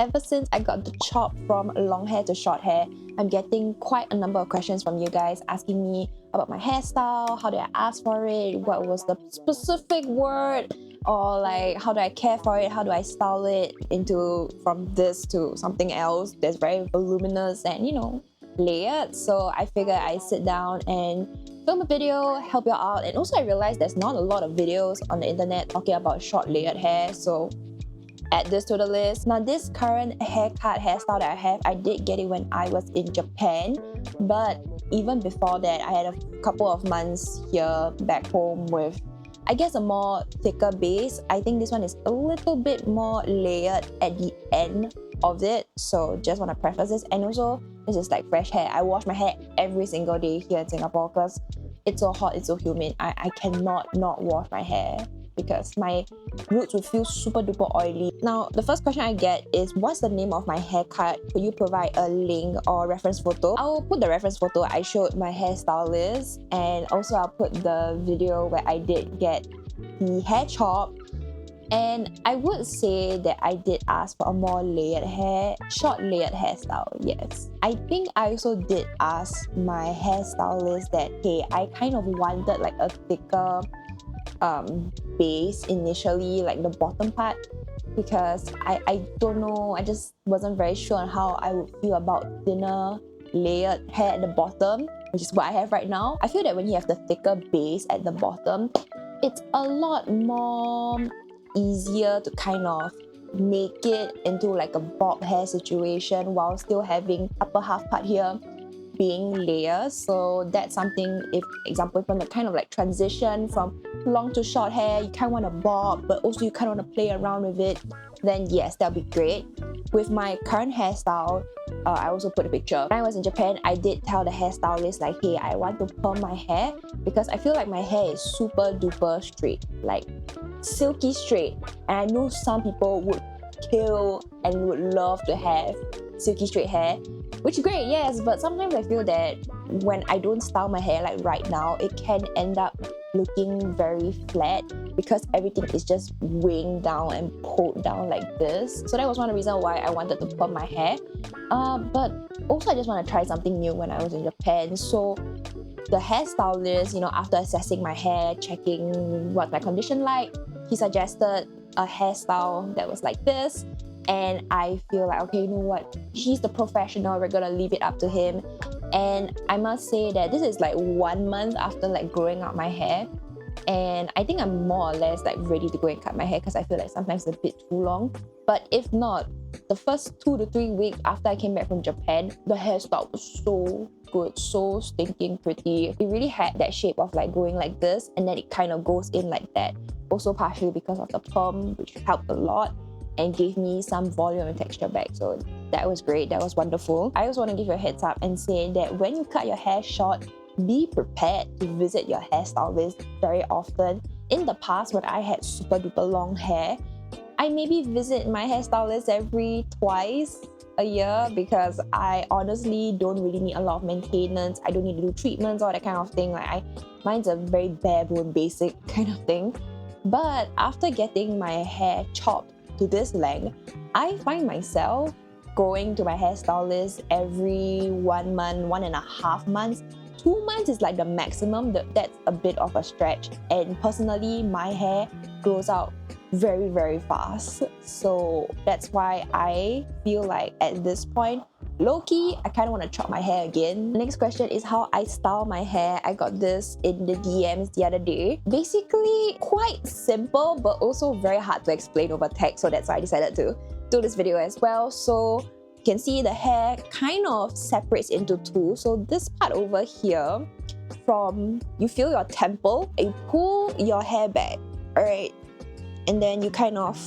ever since I got the chop from long hair to short hair, I'm getting quite a number of questions from you guys asking me about my hairstyle, how did I ask for it, what was the specific word, or like how do I care for it, how do I style it into from this to something else that's very voluminous and layered. So I figured I'd sit down and film a video, help you out. And also I realized there's not a lot of videos on the internet talking about short layered hair, so add this to the list. Now this current hairstyle that I have, I did get it when I was in Japan, but even before that I had a couple of months here back home with, I guess, a more thicker base. I think this one is a little bit more layered at the end of it, so just want to preface this. And also this is like fresh hair. I wash my hair every single day here in Singapore because it's so hot, it's so humid. I cannot not wash my hair because my roots would feel super duper oily. Now, the first question I get is, what's the name of my haircut? Could you provide a link or reference photo? I'll put the reference photo I showed my hairstylist, and also I'll put the video where I did get the hair chop. And I would say that I did ask for a more short layered hairstyle, yes. I think I also did ask my hairstylist that, hey, I kind of wanted like a thicker base initially, like the bottom part, because I don't know, I just wasn't very sure on how I would feel about thinner layered hair at the bottom, which is what I have right now. I feel that when you have the thicker base at the bottom, it's a lot more easier to kind of make it into like a bob hair situation while still having upper half part here being layers. So that's something, if example, if you want to kind of like transition from long to short hair, you kind of want to bob, but also you kind of want to play around with it, then yes, that'll be great. With my current hairstyle, I also put a picture. When I was in Japan, I did tell the hairstylist like, hey, I want to perm my hair because I feel like my hair is super duper straight, like silky straight. And I know some people would kill and would love to have silky straight hair, which is great, yes, but sometimes I feel that when I don't style my hair like right now, it can end up looking very flat because everything is just weighing down and pulled down like this. So that was one of the reasons why I wanted to perm my hair. But also I just want to try something new when I was in Japan. So the hairstylist, after assessing my hair, checking what my condition like, he suggested a hairstyle that was like this. And I feel like, okay, you know what? He's the professional. We're gonna leave it up to him. And I must say that this is like 1 month after like growing out my hair. And I think I'm more or less like ready to go and cut my hair because I feel like sometimes it's a bit too long. But if not, the first 2 to 3 weeks after I came back from Japan, the hairstyle was so good, so stinking pretty. It really had that shape of like going like this, and then it kind of goes in like that. Also partially because of the perm, which helped a lot and gave me some volume and texture back. So that was great, that was wonderful. I also want to give you a heads up and say that when you cut your hair short, be prepared to visit your hairstylist very often. In the past, when I had super duper long hair, I maybe visit my hairstylist every twice a year because I honestly don't really need a lot of maintenance. I don't need to do treatments or that kind of thing. Mine's a very bare bone basic kind of thing. But after getting my hair chopped to this length, I find myself going to my hairstylist every 1 month, 1.5 months. 2 months is like the maximum. That's a bit of a stretch. And personally, my hair grows out very, very fast. So that's why I feel like at this point, low-key, I kind of want to chop my hair again. The next question is how I style my hair. I got this in the DMs the other day. Basically, quite simple, but also very hard to explain over text. So that's why I decided to do this video as well. So you can see the hair kind of separates into two. So this part over here, from you feel your temple, you pull your hair back, alright? And then you kind of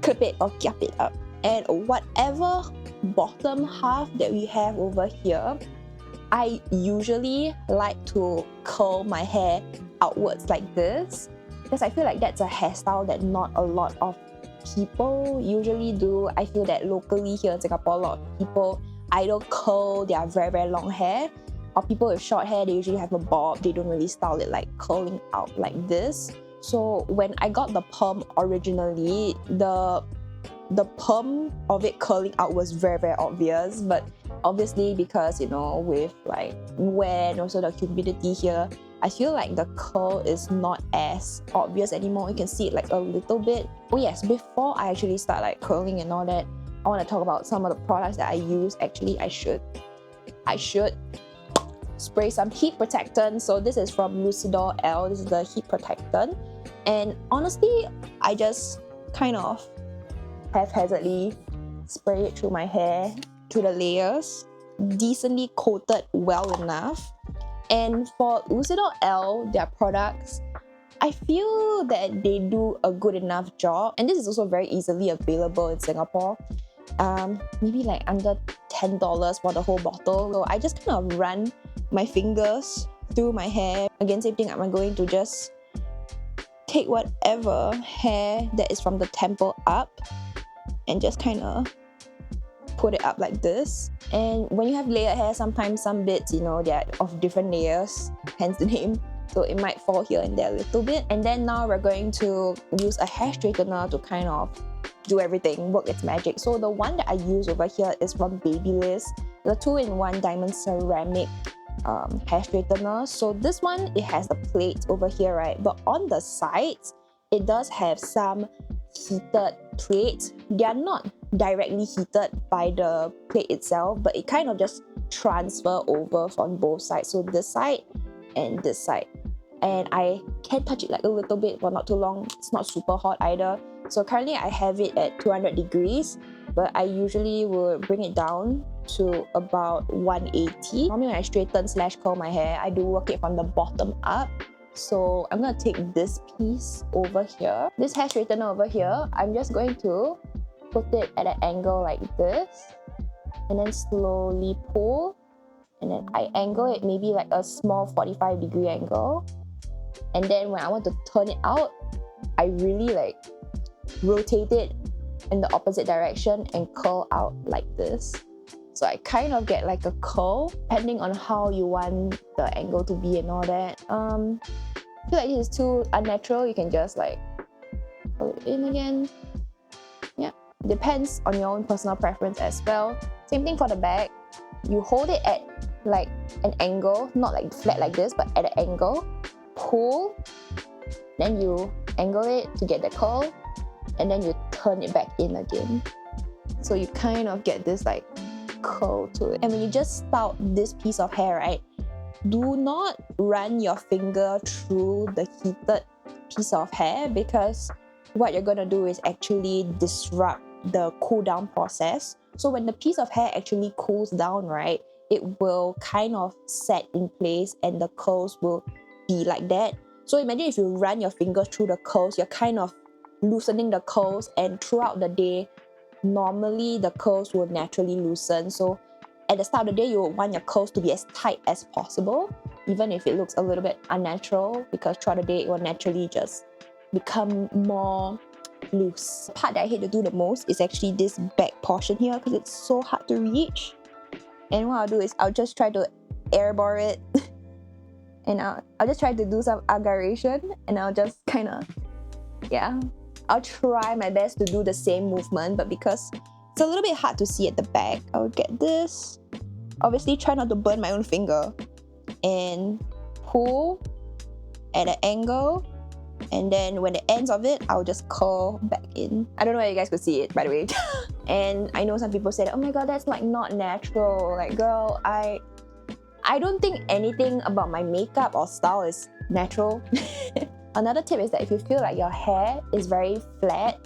clip it or gap it up. And whatever bottom half that we have over here, I usually like to curl my hair outwards like this because I feel like that's a hairstyle that not a lot of people usually do. I feel that locally here in Singapore, a lot of people either curl their very, very long hair, or people with short hair, they usually have a bob. They don't really style it like curling out like this. So when I got the perm originally, the the perm of it curling out was very, very obvious, but obviously because, you know, with like wear and also the humidity here, I feel like the curl is not as obvious anymore. You can see it like a little bit. Oh yes, before I actually start like curling and all that, I want to talk about some of the products that I use. Actually, I should spray some heat protectant. So this is from LUCIDOR. This is the heat protectant, and honestly, I just kind of haphazardly spray it through my hair, through the layers, decently coated well enough. And for LUCIDOR, their products, I feel that they do a good enough job, and this is also very easily available in Singapore. Maybe like under $10 for the whole bottle. So I just kind of run my fingers through my hair. Again, same thing, I'm going to just take whatever hair that is from the temple up and just kind of put it up like this. And when you have layered hair, sometimes some bits, you know, they're of different layers, hence the name. So it might fall here and there a little bit. And then now we're going to use a hair straightener to kind of do everything, work its magic. So the one that I use over here is from Babyliss, the 2-in-1 diamond ceramic hair straightener. So this one, it has the plate over here, right? But on the sides, it does have some heated plates. They are not directly heated by the plate itself, but it kind of just transfer over from both sides. So this side and this side. And I can touch it like a little bit for not too long. It's not super hot either. So currently I have it at 200 degrees, but I usually will bring it down to about 180. Normally when I straighten / curl my hair, I do work it from the bottom up. So I'm gonna take this piece over here, this hair straightener over here. I'm just going to put it at an angle like this, and then slowly pull, and then I angle it maybe like a small 45-degree angle. And then when I want to turn it out, I really like rotate it in the opposite direction and curl out like this. So I kind of get like a curl depending on how you want the angle to be and all that. I feel like this is too unnatural. You can just like pull it in again. Yeah, depends on your own personal preference as well. Same thing for the back. You hold it at like an angle, not like flat like this, but at an angle. Pull, then you angle it to get the curl, and then you turn it back in again. So you kind of get this like curl to it. And when you just spout this piece of hair, right, do not run your finger through the heated piece of hair, because what you're gonna do is actually disrupt the cool down process. So when the piece of hair actually cools down, right, it will kind of set in place and the curls will be like that. So imagine if you run your fingers through the curls, you're kind of loosening the curls, and throughout the day, normally the curls will naturally loosen. So at the start of the day, you want your curls to be as tight as possible, even if it looks a little bit unnatural, because throughout the day, it will naturally just become more loose. The part that I hate to do the most is actually this back portion here, because it's so hard to reach. And what I'll do is I'll just try to airball it and I'll just try to do some aggravation, and I'll just kind of, yeah, I'll try my best to do the same movement, but because it's a little bit hard to see at the back, I'll get this. Obviously, try not to burn my own finger, and pull at an angle, and then when the ends of it, I'll just curl back in. I don't know if you guys could see it, by the way. And I know some people said, oh my god, that's like not natural. Like, girl, I don't think anything about my makeup or style is natural. Another tip is that if you feel like your hair is very flat,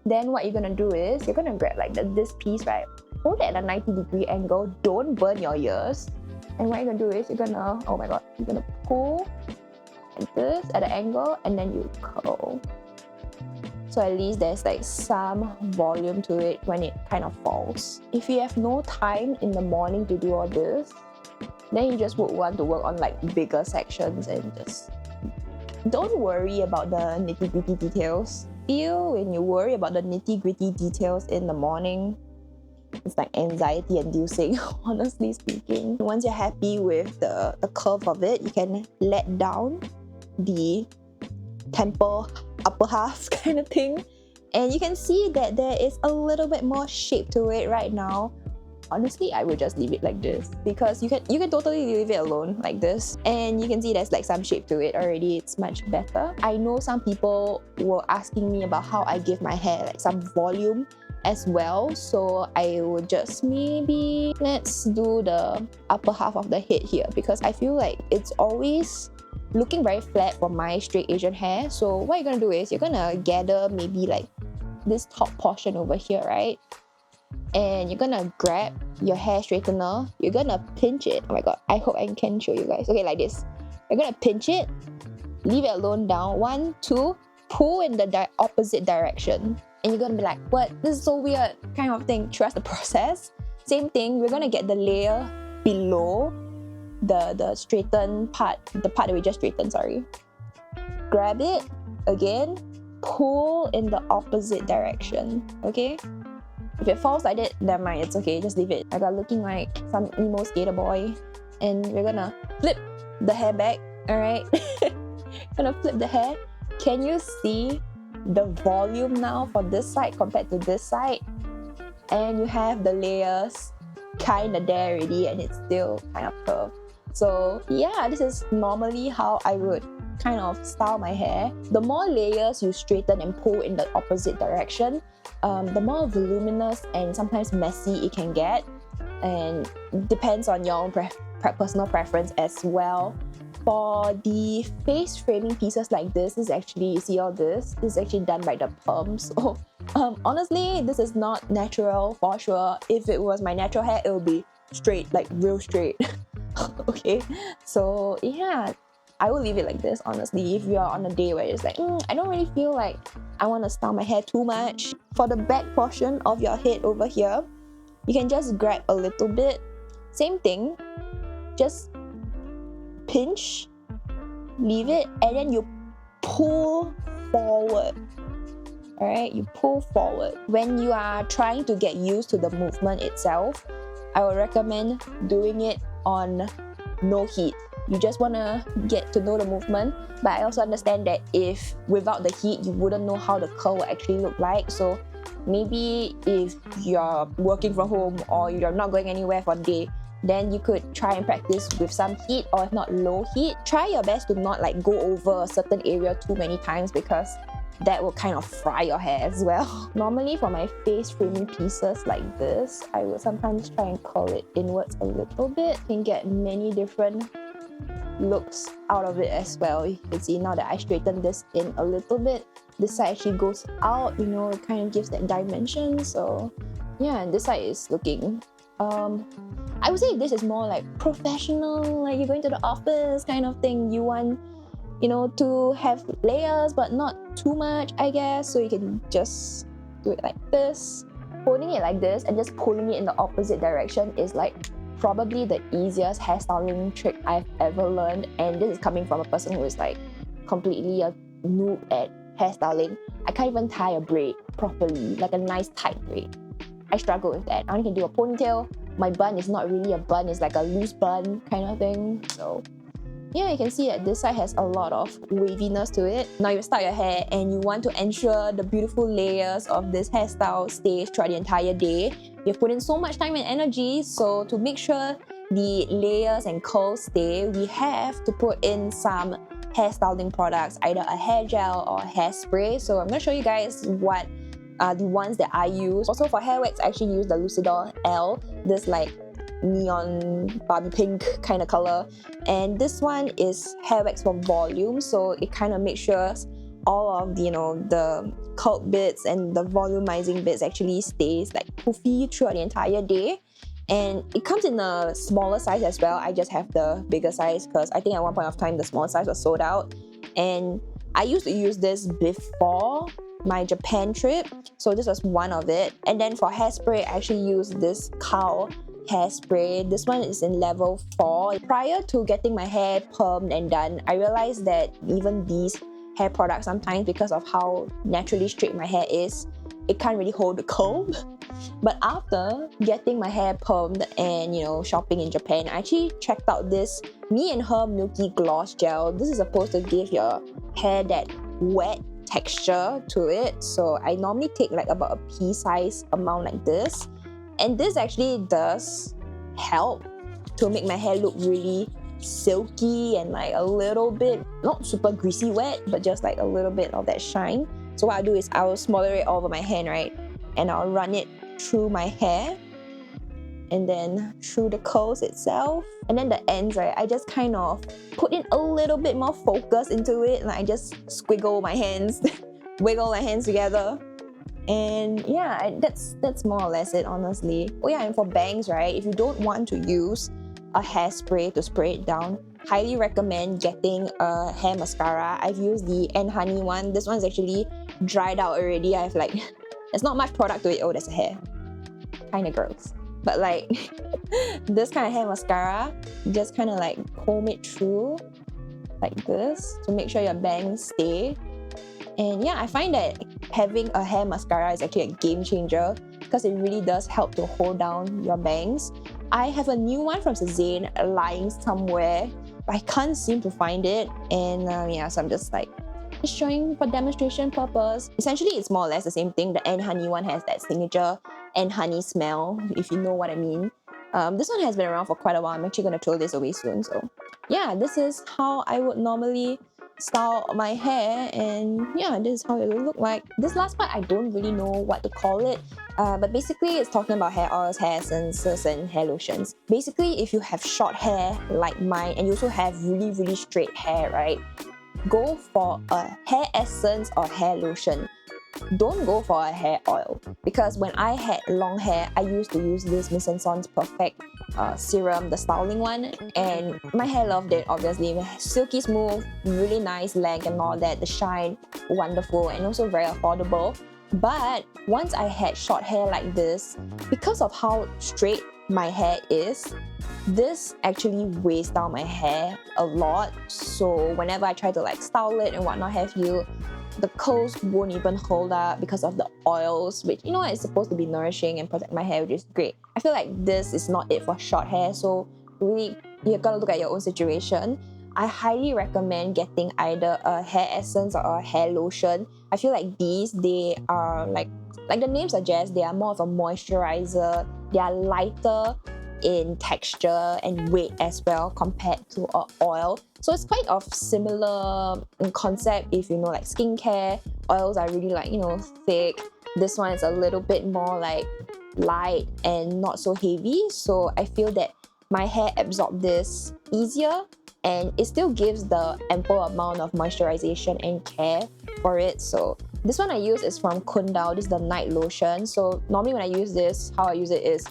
then what you're gonna do is you're gonna grab like this piece, right? Hold it at a 90-degree angle. Don't burn your ears. And what you're gonna do is you're gonna, oh my god, you're gonna pull like this at an angle, and then you curl. So at least there's like some volume to it when it kind of falls. If you have no time in the morning to do all this, then you just would want to work on like bigger sections and just don't worry about the nitty-gritty details. When you worry about the nitty-gritty details in the morning, it's like anxiety inducing, honestly speaking. Once you're happy with the curve of it, you can let down the temple upper half kind of thing, And you can see that there is a little bit more shape to it right now. Honestly, I would just leave it like this because you can totally leave it alone like this, and you can see there's like some shape to it already. It's much better. I know some people were asking me about how I give my hair like some volume as well, so I would just maybe let's do the upper half of the head here because I feel like it's always looking very flat for my straight Asian hair. So what you're gonna do is you're gonna gather maybe like this top portion over here, right? And you're gonna grab your hair straightener, you're gonna pinch it. Oh my god, I hope I can show you guys. Okay, like this. You're gonna pinch it, leave it alone down. 1, 2, pull in the opposite direction. And you're gonna be like, what? This is so weird, kind of thing. Trust the process. Same thing, we're gonna get the layer below the straightened part, the part that we just straightened, sorry. Grab it, again, pull in the opposite direction, okay? If it falls like that, never mind, it's okay, just leave it. I got looking like some emo skater boy. And we're gonna flip the hair back, alright? Gonna flip the hair. Can you see the volume now for this side compared to this side? And you have the layers kinda there already and it's still kind of curved. So yeah, this is normally how I would kind of style my hair. The more layers you straighten and pull in the opposite direction, the more voluminous and sometimes messy it can get, and depends on your own personal preference as well. For the face framing pieces like this is actually, you see all this is actually done by the perm. So honestly, this is not natural for sure. If it was my natural hair, it would be straight, like real straight. Okay, so yeah, I will leave it like this, honestly, if you're on a day where it's like, I don't really feel like I want to style my hair too much. For the back portion of your head over here, you can just grab a little bit. Same thing, just pinch, leave it, and then you pull forward. Alright, you pull forward. When you are trying to get used to the movement itself, I would recommend doing it on no heat. You just want to get to know the movement, but I also understand that if without the heat, you wouldn't know how the curl will actually look like. So maybe if you're working from home or you're not going anywhere for the day, then you could try and practice with some heat, or if not low heat. Try your best to not like go over a certain area too many times because that will kind of fry your hair as well. Normally for my face framing pieces like this, I will sometimes try and curl it inwards a little bit. You can get many different looks out of it as well. You can see now that I straightened this in a little bit, this side actually goes out, you know, it kind of gives that dimension. So yeah, and this side is looking I would say this is more like professional, like you're going to the office kind of thing. You want, you know, to have layers but not too much, I guess. So you can just do it like this. Holding it like this and just pulling it in the opposite direction is like probably the easiest hairstyling trick I've ever learned, and this is coming from a person who is like completely a noob at hairstyling. I can't even tie a braid properly, like a nice tight braid. I struggle with that. I only can do a ponytail. My bun is not really a bun, it's like a loose bun kind of thing. So yeah, you can see that this side has a lot of waviness to it. Now you style your hair and you want to ensure the beautiful layers of this hairstyle stays throughout the entire day. You've put in so much time and energy, so to make sure the layers and curls stay, we have to put in some hairstyling products, either a hair gel or a hairspray. So I'm going to show you guys what are the ones that I use. Also for hair wax, I actually use the Lucidor L, this like neon Barbie pink kind of color, and this one is hair wax for volume, so it kind of makes sure all of the, you know, the curled bits and the volumizing bits actually stays like poofy throughout the entire day. And it comes in a smaller size as well. I just have the bigger size because I think at one point of time the small size was sold out, and I used to use this before my Japan trip, so this was one of it. And then for hairspray, I actually use this Cow hairspray. This one is in level 4. Prior to getting my hair permed and done, I realized that even these hair products sometimes, because of how naturally straight my hair is, it can't really hold the curl. But after getting my hair permed and, you know, shopping in Japan, I actually checked out this Me and Her Milky Gloss Gel. This is supposed to give your hair that wet texture to it. So I normally take like about a pea-sized amount like this. And this actually does help to make my hair look really silky and like a little bit, not super greasy wet, but just like a little bit of that shine. So what I'll do is I'll smother it all over my hand, right? And I'll run it through my hair and then through the curls itself. And then the ends, right, I just kind of put in a little bit more focus into it, and I just squiggle my hands, wiggle my hands together. And yeah, that's more or less it, honestly. Oh yeah, and for bangs, right, if you don't want to use a hairspray to spray it down, highly recommend getting a hair mascara. I've used the Honey one. This one's actually dried out already. I have like, there's not much product to it. Oh, there's a hair. Kind of gross. But like, this kind of hair mascara, just kind of like comb it through like this to make sure your bangs stay. And yeah, I find that having a hair mascara is actually a game changer because it really does help to hold down your bangs. I have a new one from Sazane lying somewhere, but I can't seem to find it. And yeah, so I'm just like, just showing for demonstration purpose. Essentially, it's more or less the same thing. The Honey one has that signature honey smell, if you know what I mean. This one has been around for quite a while. I'm actually going to throw this away soon. So yeah, this is how I would normally style my hair, and yeah, this is how it will look like. This last part, I don't really know what to call it, but basically it's talking about hair oils, hair essences, and hair lotions. Basically, if you have short hair like mine and you also have really straight hair, right, go for a hair essence or hair lotion. Don't go for a hair oil, because when I had long hair, I used to use this Miss Senson's Perfect serum, the styling one, and my hair loved it, obviously. Silky smooth, really nice length and all that, the shine, wonderful, and also very affordable. But once I had short hair like this, because of how straight my hair is, this actually weighs down my hair a lot. So whenever I try to like style it and whatnot have you, the curls won't even hold up because of the oils, which, you know, is supposed to be nourishing and protect my hair, which is great. I feel like this is not it for short hair, so really, you gotta look at your own situation. I highly recommend getting either a hair essence or a hair lotion. I feel like these, they are like the name suggests, they are more of a moisturizer. They are lighter in texture and weight as well compared to an oil. So it's quite of similar concept. If you know, like skincare, oils are really like, you know, thick. This one is a little bit more like light and not so heavy. So I feel that my hair absorbs this easier, and it still gives the ample amount of moisturization and care for it. So this one I use is from Kundao. This is the night lotion. So normally when I use this, how I use it is,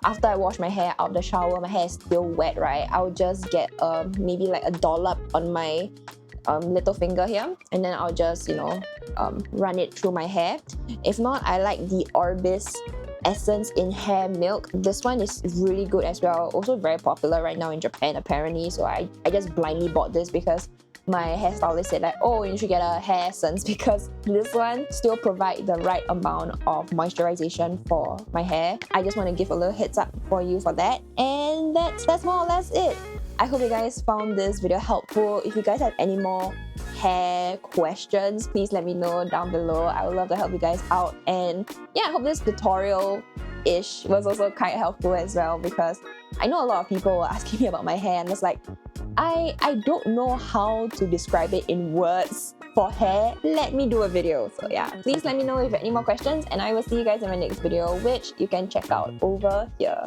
after I wash my hair out of the shower, my hair is still wet, right? I'll just get maybe like a dollop on my little finger here, and then I'll just, you know, run it through my hair. If not, I like the Orbis Essence in Hair Milk. This one is really good as well. Also very popular right now in Japan, apparently. So I just blindly bought this because my hairstylist said like, oh, you should get a hair essence, because this one still provides the right amount of moisturization for my hair. I just want to give a little heads up for you for that. And that's more or less it. I hope you guys found this video helpful. If you guys have any more hair questions, please let me know down below. I would love to help you guys out. And yeah, I hope this tutorial-ish was also quite helpful as well, because I know a lot of people were asking me about my hair, and it's like, I don't know how to describe it in words for hair. Let me do a video. So yeah, please let me know if you have any more questions, and I will see you guys in my next video, which you can check out over here.